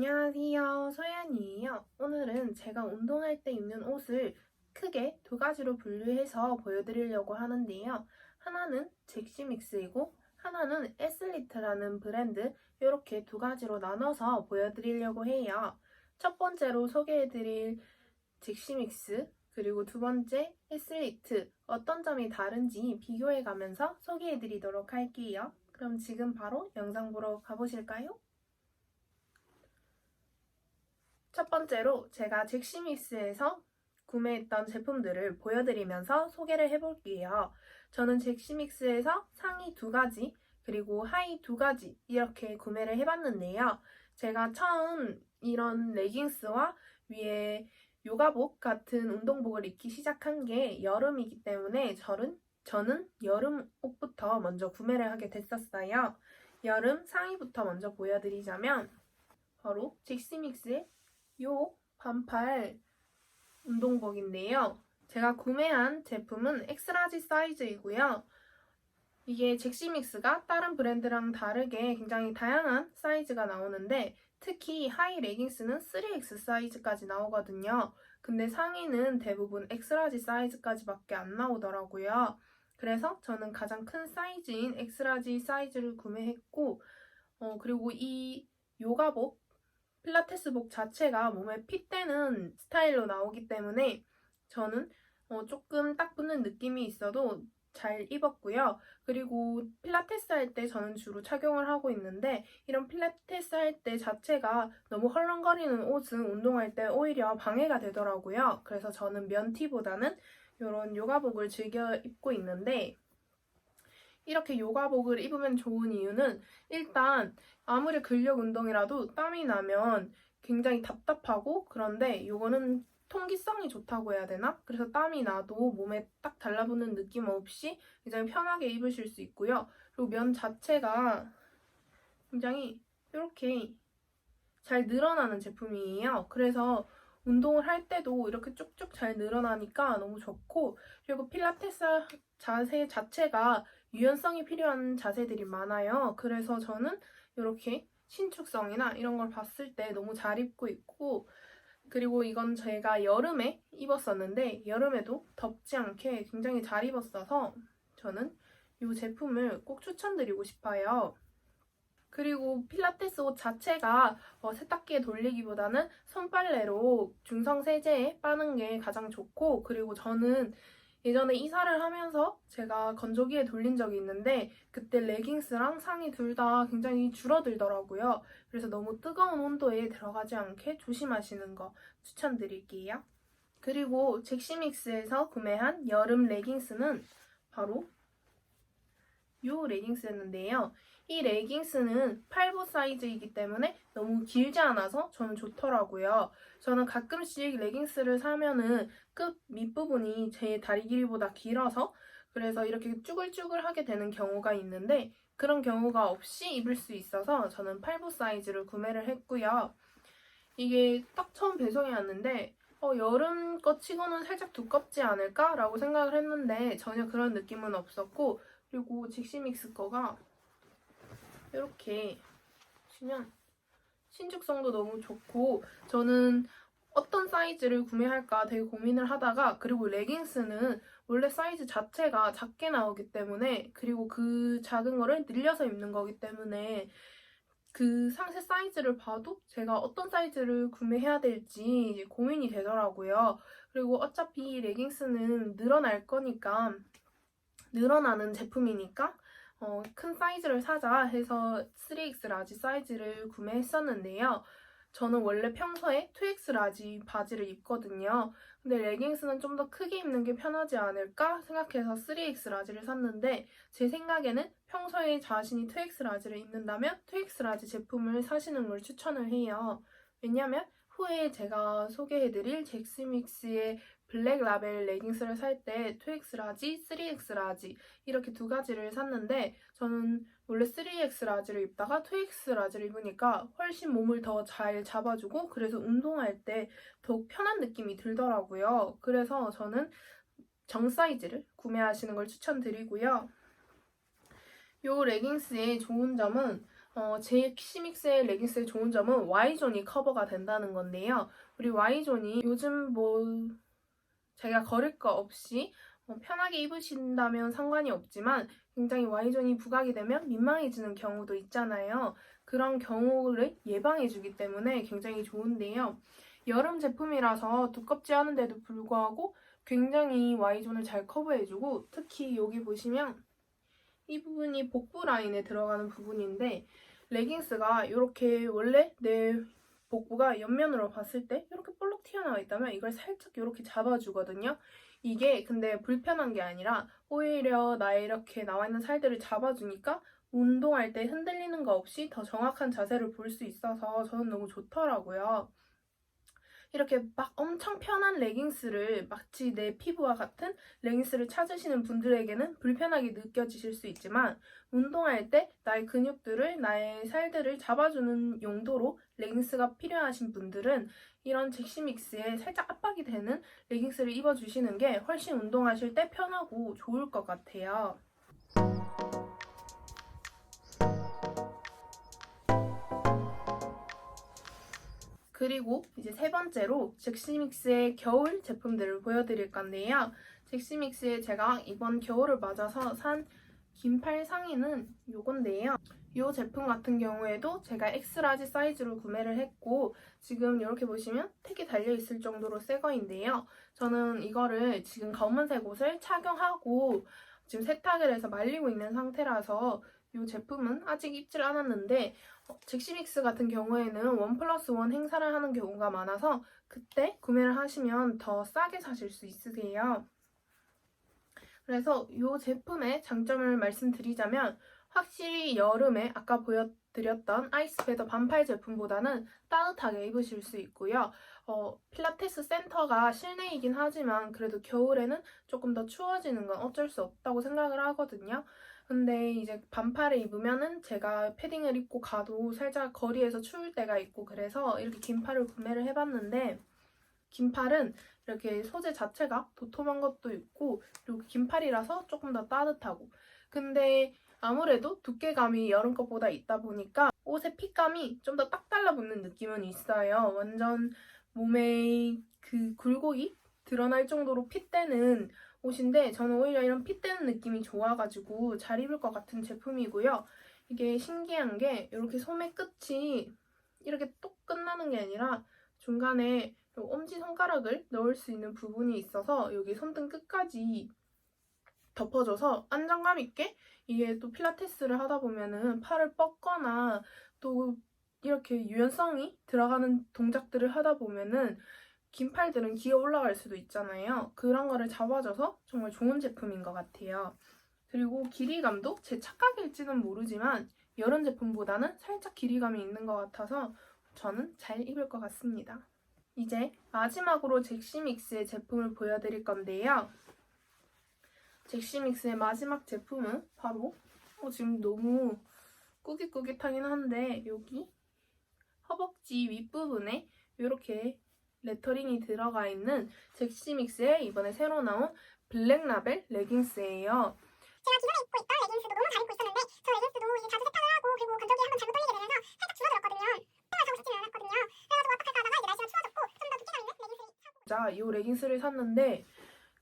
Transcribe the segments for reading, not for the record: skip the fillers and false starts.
안녕하세요. 소연이에요. 오늘은 제가 운동할 때 입는 옷을 크게 두 가지로 분류해서 보여드리려고 하는데요. 하나는 잭시믹스이고 하나는 에슬리트라는 브랜드, 이렇게 두 가지로 나눠서 보여드리려고 해요. 첫 번째로 소개해드릴 잭시믹스, 그리고 두 번째 에슬리트, 어떤 점이 다른지 비교해가면서 소개해드리도록 할게요. 그럼 지금 바로 영상 보러 가보실까요? 첫 번째로 제가 잭시믹스에서 구매했던 제품들을 보여드리면서 소개를 해볼게요. 저는 잭시믹스에서 상의 두 가지, 그리고 하의 두 가지 이렇게 구매를 해봤는데요. 제가 처음 이런 레깅스와 위에 요가복 같은 운동복을 입기 시작한 게 여름이기 때문에 저는 여름 옷부터 먼저 구매를 하게 됐었어요. 여름 상의부터 먼저 보여드리자면 바로 잭시믹스의 요 반팔 운동복인데요. 제가 구매한 제품은 엑스라지 사이즈이고요. 이게 잭시믹스가 다른 브랜드랑 다르게 굉장히 다양한 사이즈가 나오는데 특히 하이 레깅스는 3X 사이즈까지 나오거든요. 근데 상의는 대부분 엑스라지 사이즈까지밖에 안 나오더라고요. 그래서 저는 가장 큰 사이즈인 엑스라지 사이즈를 구매했고 그리고 이 요가복 필라테스복 자체가 몸에 핏되는 스타일로 나오기 때문에 저는 조금 딱 붙는 느낌이 있어도 잘 입었고요. 그리고 필라테스 할 때 저는 주로 착용을 하고 있는데 이런 필라테스 할 때 자체가 너무 헐렁거리는 옷은 운동할 때 오히려 방해가 되더라고요. 그래서 저는 면티보다는 이런 요가복을 즐겨 입고 있는데 이렇게 요가복을 입으면 좋은 이유는 일단 아무리 근력 운동이라도 땀이 나면 굉장히 답답하고 그런데 이거는 통기성이 좋다고 해야 되나? 그래서 땀이 나도 몸에 딱 달라붙는 느낌 없이 굉장히 편하게 입으실 수 있고요. 그리고 면 자체가 굉장히 이렇게 잘 늘어나는 제품이에요. 그래서 운동을 할 때도 이렇게 쭉쭉 잘 늘어나니까 너무 좋고, 그리고 필라테스 자세 자체가 유연성이 필요한 자세들이 많아요. 그래서 저는 이렇게 신축성이나 이런 걸 봤을 때 너무 잘 입고 있고, 그리고 이건 제가 여름에 입었었는데 여름에도 덥지 않게 굉장히 잘 입었어서 저는 이 제품을 꼭 추천드리고 싶어요. 그리고 필라테스 옷 자체가 세탁기에 돌리기보다는 손빨래로 중성세제에 빠는 게 가장 좋고, 그리고 저는 예전에 이사를 하면서 제가 건조기에 돌린 적이 있는데 그때 레깅스랑 상의 둘 다 굉장히 줄어들더라고요. 그래서 너무 뜨거운 온도에 들어가지 않게 조심하시는 거 추천드릴게요. 그리고 잭시믹스에서 구매한 여름 레깅스는 바로 이 레깅스였는데요. 이 레깅스는 8부 사이즈이기 때문에 너무 길지 않아서 저는 좋더라고요. 저는 가끔씩 레깅스를 사면은 끝 밑부분이 제 다리 길이보다 길어서 그래서 이렇게 쭈글쭈글하게 되는 경우가 있는데 그런 경우가 없이 입을 수 있어서 저는 8부 사이즈를 구매를 했고요. 이게 딱 처음 배송이 왔는데 여름 거 치고는 살짝 두껍지 않을까라고 생각을 했는데 전혀 그런 느낌은 없었고, 그리고 잭시믹스 거가 이렇게 보시면 신축성도 너무 좋고, 저는 어떤 사이즈를 구매할까 되게 고민을 하다가, 그리고 레깅스는 원래 사이즈 자체가 작게 나오기 때문에, 그리고 그 작은 거를 늘려서 입는 거기 때문에 그 상세 사이즈를 봐도 제가 어떤 사이즈를 구매해야 될지 고민이 되더라고요. 그리고 어차피 레깅스는 늘어날 거니까, 늘어나는 제품이니까 큰 사이즈를 사자 해서 3X 라지 사이즈를 구매했었는데요. 저는 원래 평소에 2X 라지 바지를 입거든요. 근데 레깅스는 좀 더 크게 입는 게 편하지 않을까 생각해서 3X 라지를 샀는데 제 생각에는 평소에 자신이 2X 라지를 입는다면 2X 라지 제품을 사시는 걸 추천을 해요. 왜냐면 후에 제가 소개해드릴 잭스믹스의 블랙 라벨 레깅스를 살 때 2X 라지, 3X 라지 이렇게 두 가지를 샀는데 저는 원래 3X 라지를 입다가 2X 라지를 입으니까 훨씬 몸을 더 잘 잡아주고 그래서 운동할 때 더욱 편한 느낌이 들더라고요. 그래서 저는 정 사이즈를 구매하시는 걸 추천드리고요. 이 레깅스의 좋은 점은 잭시믹스의 레깅스의 좋은 점은 Y존이 커버가 된다는 건데요. 우리 Y존이 요즘 제가 거를 거 없이 편하게 입으신다면 상관이 없지만 굉장히 Y존이 부각이 되면 민망해지는 경우도 있잖아요. 그런 경우를 예방해주기 때문에 굉장히 좋은데요. 여름 제품이라서 두껍지 않은데도 불구하고 굉장히 Y존을 잘 커버해주고, 특히 여기 보시면 이 부분이 복부 라인에 들어가는 부분인데, 레깅스가 이렇게 원래 내 복부가 옆면으로 봤을 때 이렇게 볼록 튀어나와 있다면 이걸 살짝 이렇게 잡아주거든요. 이게 근데 불편한 게 아니라 오히려 나의 이렇게 나와 있는 살들을 잡아주니까 운동할 때 흔들리는 거 없이 더 정확한 자세를 볼 수 있어서 저는 너무 좋더라고요. 이렇게 막 엄청 편한 레깅스를, 마치 내 피부와 같은 레깅스를 찾으시는 분들에게는 불편하게 느껴지실 수 있지만, 운동할 때 나의 근육들을, 나의 살들을 잡아주는 용도로 레깅스가 필요하신 분들은 이런 잭시믹스에 살짝 압박이 되는 레깅스를 입어주시는 게 훨씬 운동하실 때 편하고 좋을 것 같아요. 그리고 이제 세 번째로 잭시믹스의 겨울 제품들을 보여드릴 건데요. 잭시믹스에 제가 이번 겨울을 맞아서 산 긴팔 상의는 요건데요. 이 제품 같은 경우에도 제가 엑스라지 사이즈로 구매를 했고, 지금 이렇게 보시면 택이 달려있을 정도로 새 거인데요. 저는 이거를 지금 검은색 옷을 착용하고 지금 세탁을 해서 말리고 있는 상태라서 이 제품은 아직 입질 않았는데, 잭시믹스 같은 경우에는 1+1 행사를 하는 경우가 많아서 그때 구매를 하시면 더 싸게 사실 수 있으세요. 그래서 이 제품의 장점을 말씀드리자면, 확실히 여름에 아까 보여드렸던 아이스베더 반팔 제품보다는 따뜻하게 입으실 수 있고요. 필라테스 센터가 실내이긴 하지만 그래도 겨울에는 조금 더 추워지는 건 어쩔 수 없다고 생각을 하거든요. 근데 이제 반팔을 입으면은 제가 패딩을 입고 가도 살짝 거리에서 추울 때가 있고, 그래서 이렇게 긴팔을 구매를 해봤는데, 긴팔은 이렇게 소재 자체가 도톰한 것도 있고, 그리고 긴팔이라서 조금 더 따뜻하고, 근데 아무래도 두께감이 여름 것보다 있다 보니까 옷의 핏감이 좀 더 딱 달라붙는 느낌은 있어요. 완전 몸에 그 굴곡이 드러날 정도로 핏대는 옷인데, 저는 오히려 이런 핏대는 느낌이 좋아가지고 잘 입을 것 같은 제품이고요. 이게 신기한 게 이렇게 소매 끝이 이렇게 똑 끝나는 게 아니라 중간에 엄지손가락을 넣을 수 있는 부분이 있어서 여기 손등 끝까지 덮어줘서 안정감 있게, 이게 또 필라테스를 하다 보면은 팔을 뻗거나 또 이렇게 유연성이 들어가는 동작들을 하다 보면은 긴 팔들은 기어 올라갈 수도 있잖아요. 그런 거를 잡아줘서 정말 좋은 제품인 것 같아요. 그리고 길이감도 제 착각일지는 모르지만 여름 제품보다는 살짝 길이감이 있는 것 같아서 저는 잘 입을 것 같습니다. 이제 마지막으로 잭시믹스의 제품을 보여드릴 건데요. 잭시믹스의 마지막 제품은 바로 지금 너무 꾸깃꾸깃하긴 한데, 여기 허벅지 윗부분에 이렇게 레터링이 들어가 있는 잭시믹스의 이번에 새로 나온 블랙라벨 레깅스예요. 제가 기존에 입고 있던 레깅스도 너무 잘 입고 있었는데, 저 레깅스도 이제 자주 세탁을 하고 그리고 건조기에 한번 잘못 돌리게 되면서 살짝 줄어들었거든요. 생활 하고 싶지는 않았거든요. 그래가지고 어떡할까 하다가 이제 날씨가 추워졌고 좀 더 두께감 있는 레깅스를 사고. 자, 이 레깅스를 샀는데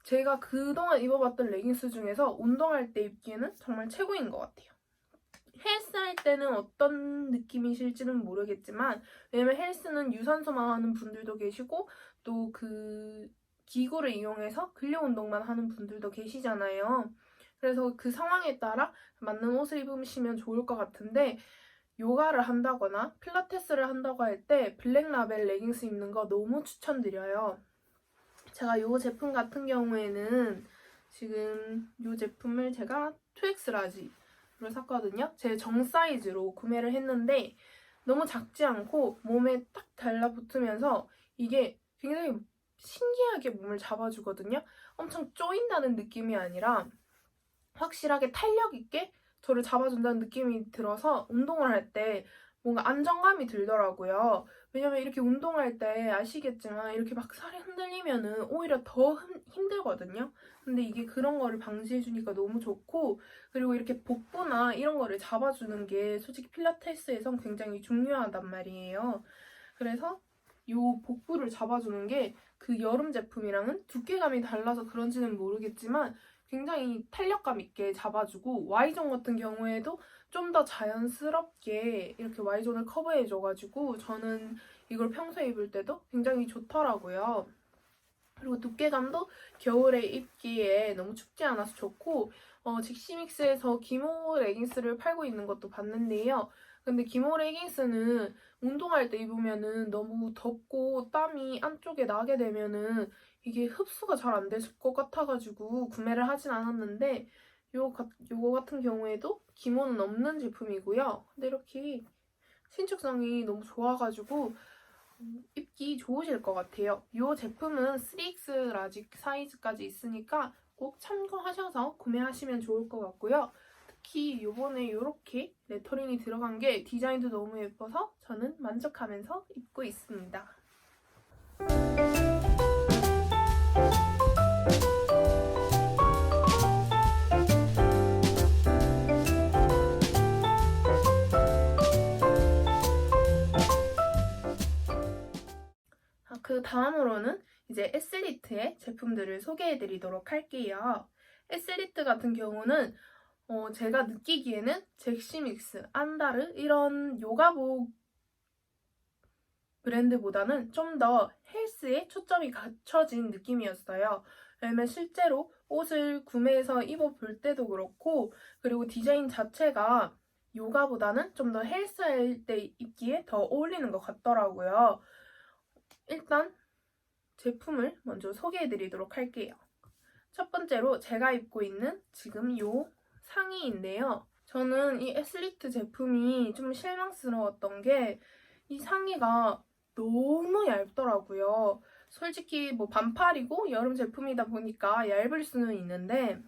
제가 그동안 입어봤던 레깅스 중에서 운동할 때 입기에는 정말 최고인 것 같아요. 헬스할 때는 어떤 느낌이실지는 모르겠지만, 왜냐면 헬스는 유산소만 하는 분들도 계시고 또 그 기구를 이용해서 근력 운동만 하는 분들도 계시잖아요. 그래서 그 상황에 따라 맞는 옷을 입으시면 좋을 것 같은데, 요가를 한다거나 필라테스를 한다고 할 때 블랙라벨 레깅스 입는 거 너무 추천드려요. 제가 이 제품 같은 경우에는 지금 이 제품을 제가 2X 라지로 샀거든요. 제 정 사이즈로 구매를 했는데 너무 작지 않고 몸에 딱 달라붙으면서 이게 굉장히 신기하게 몸을 잡아주거든요. 엄청 쪼인다는 느낌이 아니라 확실하게 탄력 있게 저를 잡아준다는 느낌이 들어서 운동을 할 때 뭔가 안정감이 들더라고요. 왜냐면 이렇게 운동할 때 아시겠지만 이렇게 막 살이 흔들리면은 오히려 더 힘들거든요. 근데 이게 그런 거를 방지해주니까 너무 좋고, 그리고 이렇게 복부나 이런 거를 잡아주는 게 솔직히 필라테스에선 굉장히 중요하단 말이에요. 그래서 이 복부를 잡아주는 게 그 여름 제품이랑은 두께감이 달라서 그런지는 모르겠지만 굉장히 탄력감 있게 잡아주고, Y존 같은 경우에도 좀 더 자연스럽게 이렇게 Y존을 커버해줘가지고 저는 이걸 평소에 입을 때도 굉장히 좋더라고요. 그리고 두께감도 겨울에 입기에 너무 춥지 않아서 좋고, 직시믹스에서 기모 레깅스를 팔고 있는 것도 봤는데요. 근데 기모 레깅스는 운동할 때 입으면은 너무 덥고 땀이 안쪽에 나게 되면은 이게 흡수가 잘 안 될 것 같아가지고 구매를 하진 않았는데, 요거 같은 경우에도 기모는 없는 제품이고요. 근데 이렇게 신축성이 너무 좋아가지고 입기 좋으실 것 같아요. 이 제품은 3X 라지 사이즈까지 있으니까 꼭 참고하셔서 구매하시면 좋을 것 같고요. 특히 이번에 이렇게 레터링이 들어간 게 디자인도 너무 예뻐서 저는 만족하면서 입고 있습니다. 그 다음으로는 이제 에슬리트의 제품들을 소개해드리도록 할게요. 에슬리트 같은 경우는 제가 느끼기에는 잭시믹스, 안다르 이런 요가복 브랜드보다는 좀 더 헬스에 초점이 갖춰진 느낌이었어요. 왜냐면 실제로 옷을 구매해서 입어볼 때도 그렇고, 그리고 디자인 자체가 요가보다는 좀 더 헬스할 때 입기에 더 어울리는 것 같더라고요. 일단 제품을 먼저 소개해드리도록 할게요. 첫 번째로 제가 입고 있는 지금 요 상의인데요. 저는 이 에슬리트 제품이 좀 실망스러웠던 게 이 상의가 너무 얇더라고요. 솔직히 뭐 반팔이고 여름 제품이다 보니까 얇을 수는 있는데,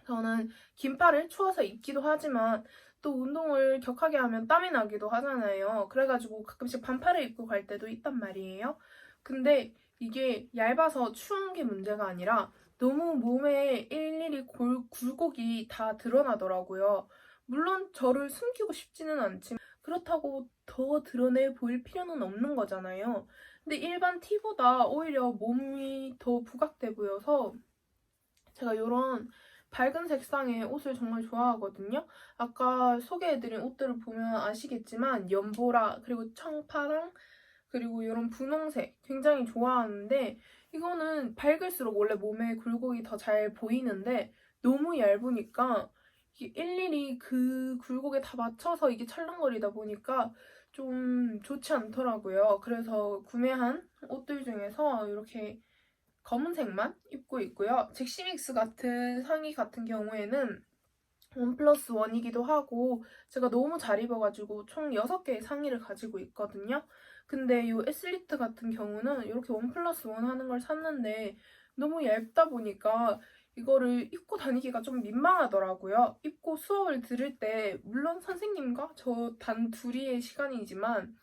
저는 긴팔을 추워서 입기도 하지만 또 운동을 격하게 하면 땀이 나기도 하잖아요. 그래가지고 가끔씩 반팔을 입고 갈 때도 있단 말이에요. 근데 이게 얇아서 추운 게 문제가 아니라 너무 몸에 일일이 굴곡이 다 드러나더라고요. 물론 저를 숨기고 싶지는 않지만 그렇다고 더 드러내 보일 필요는 없는 거잖아요. 근데 일반 티보다 오히려 몸이 더 부각돼 보여서 제가 이런 밝은 색상의 옷을 정말 좋아하거든요. 아까 소개해드린 옷들을 보면 아시겠지만 연보라, 그리고 청파랑, 그리고 이런 분홍색 굉장히 좋아하는데, 이거는 밝을수록 원래 몸에 굴곡이 더 잘 보이는데 너무 얇으니까 이게 일일이 그 굴곡에 다 맞춰서 이게 찰랑거리다 보니까 좀 좋지 않더라고요. 그래서 구매한 옷들 중에서 이렇게 검은색만 입고 있고요. 잭시믹스 같은 상의 같은 경우에는 1+1이기도 하고 제가 너무 잘 입어가지고 총 6개의 상의를 가지고 있거든요. 근데 이 에슬리트 같은 경우는 이렇게 1+1 하는 걸 샀는데 너무 얇다 보니까 이거를 입고 다니기가 좀 민망하더라고요. 입고 수업을 들을 때 물론 선생님과 저 단 둘이의 시간이지만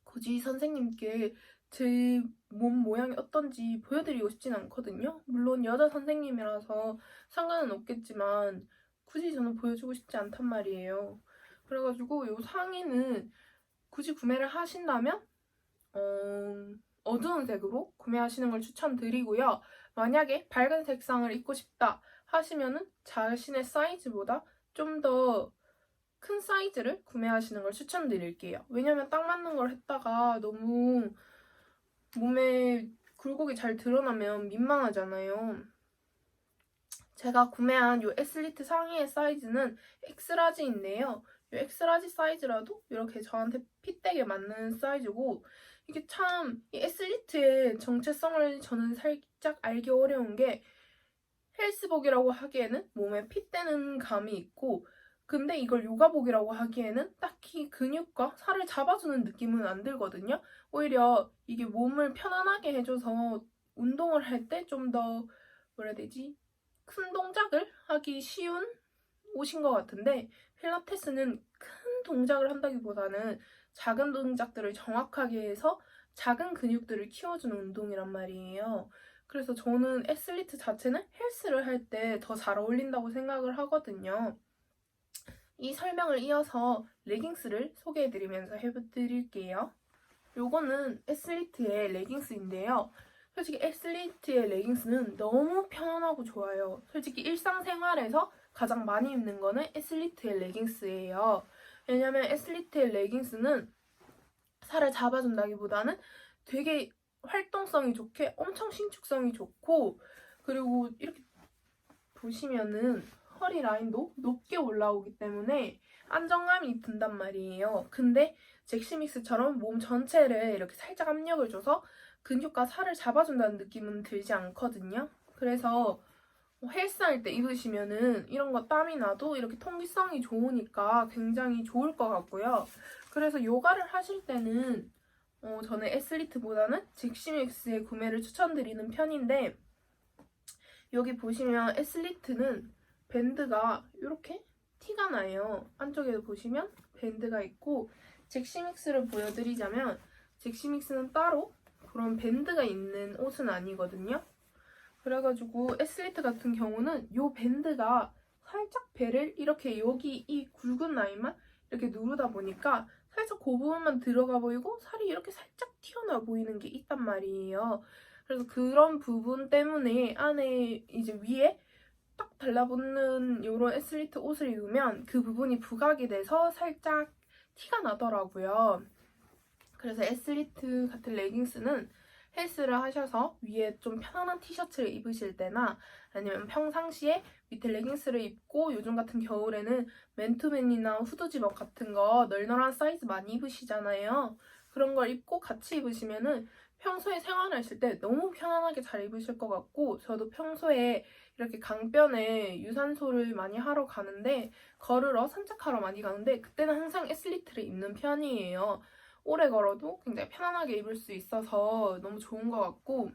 굳이 선생님께 제 몸 모양이 어떤지 보여드리고 싶진 않거든요. 물론 여자 선생님이라서 상관은 없겠지만 굳이 저는 보여주고 싶지 않단 말이에요. 그래가지고 이 상의는 굳이 구매를 하신다면 어두운 색으로 구매하시는 걸 추천드리고요. 만약에 밝은 색상을 입고 싶다 하시면은 자신의 사이즈보다 좀 더 큰 사이즈를 구매하시는 걸 추천드릴게요. 왜냐면 딱 맞는 걸 했다가 너무 몸에 굴곡이 잘 드러나면 민망하잖아요. 제가 구매한 이 에슬리트 상의의 사이즈는 엑스라지인데요. 이 엑스라지 사이즈라도 이렇게 저한테 핏되게 맞는 사이즈고, 이게 참 이 에슬리트의 정체성을 저는 살짝 알기 어려운 게, 헬스복이라고 하기에는 몸에 핏되는 감이 있고, 근데 이걸 요가복이라고 하기에는 딱히 근육과 살을 잡아주는 느낌은 안 들거든요. 오히려 이게 몸을 편안하게 해줘서 운동을 할 때 좀 더 뭐라 해야 되지? 큰 동작을 하기 쉬운 옷인 것 같은데, 필라테스는 큰 동작을 한다기보다는 작은 동작들을 정확하게 해서 작은 근육들을 키워주는 운동이란 말이에요. 그래서 저는 애슬리트 자체는 헬스를 할 때 더 잘 어울린다고 생각을 하거든요. 이 설명을 이어서 레깅스를 소개해드리면서 해드릴게요. 요거는 애슬리트의 레깅스인데요. 솔직히 애슬리트의 레깅스는 너무 편안하고 좋아요. 솔직히 일상생활에서 가장 많이 입는 거는 애슬리트의 레깅스예요. 왜냐면 애슬리트의 레깅스는 살을 잡아준다기보다는 되게 활동성이 좋게 엄청 신축성이 좋고, 그리고 이렇게 보시면은 허리 라인도 높게 올라오기 때문에 안정감이 든단 말이에요. 근데 잭시믹스처럼 몸 전체를 이렇게 살짝 압력을 줘서 근육과 살을 잡아준다는 느낌은 들지 않거든요. 그래서 헬스할 때 입으시면은 이런 거 땀이 나도 이렇게 통기성이 좋으니까 굉장히 좋을 것 같고요. 그래서 요가를 하실 때는 저는 애슬리트보다는 잭시믹스의 구매를 추천드리는 편인데, 여기 보시면 애슬리트는 밴드가 이렇게 티가 나요. 안쪽에도 보시면 밴드가 있고, 잭시믹스를 보여드리자면 잭시믹스는 따로 그런 밴드가 있는 옷은 아니거든요. 그래가지고 애슬리트 같은 경우는 이 밴드가 살짝 배를 이렇게 여기 이 굵은 라인만 이렇게 누르다 보니까 살짝 그 부분만 들어가 보이고 살이 이렇게 살짝 튀어나와 보이는 게 있단 말이에요. 그래서 그런 부분 때문에 안에 이제 위에 딱 달라붙는 이런 애슬리트 옷을 입으면 그 부분이 부각이 돼서 살짝 티가 나더라고요. 그래서 애슬리트 같은 레깅스는 헬스를 하셔서 위에 좀 편안한 티셔츠를 입으실 때나 아니면 평상시에 밑에 레깅스를 입고 요즘 같은 겨울에는 맨투맨이나 후드 집업 같은 거 널널한 사이즈 많이 입으시잖아요. 그런 걸 입고 같이 입으시면은 평소에 생활하실 때 너무 편안하게 잘 입으실 것 같고, 저도 평소에 이렇게 강변에 유산소를 많이 하러 가는데 걸으러 산책하러 많이 가는데 그때는 항상 애슬리트를 입는 편이에요. 오래 걸어도 굉장히 편안하게 입을 수 있어서 너무 좋은 것 같고,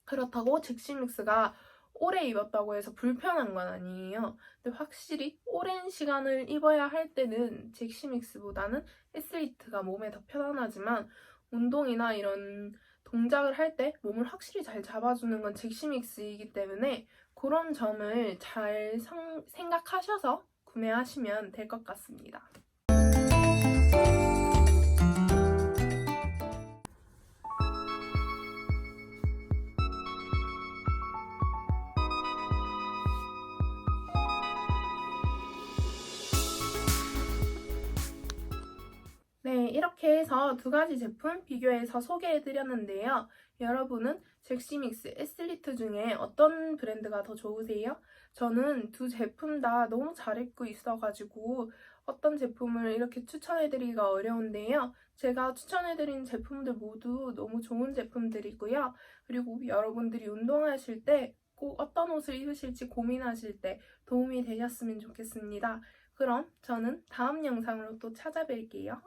그렇다고 잭시믹스가 오래 입었다고 해서 불편한 건 아니에요. 근데 확실히 오랜 시간을 입어야 할 때는 잭시믹스보다는 애슬리트가 몸에 더 편안하지만, 운동이나 이런 동작을 할 때 몸을 확실히 잘 잡아주는 건 잭시믹스이기 때문에 그런 점을 잘 생각하셔서 구매하시면 될 것 같습니다. 네, 이렇게 해서 두 가지 제품 비교해서 소개해드렸는데요. 여러분은 잭시믹스, 애슬리트 중에 어떤 브랜드가 더 좋으세요? 저는 두 제품 다 너무 잘 입고 있어가지고 어떤 제품을 이렇게 추천해드리기가 어려운데요. 제가 추천해드린 제품들 모두 너무 좋은 제품들이고요. 그리고 여러분들이 운동하실 때 꼭 어떤 옷을 입으실지 고민하실 때 도움이 되셨으면 좋겠습니다. 그럼 저는 다음 영상으로 또 찾아뵐게요.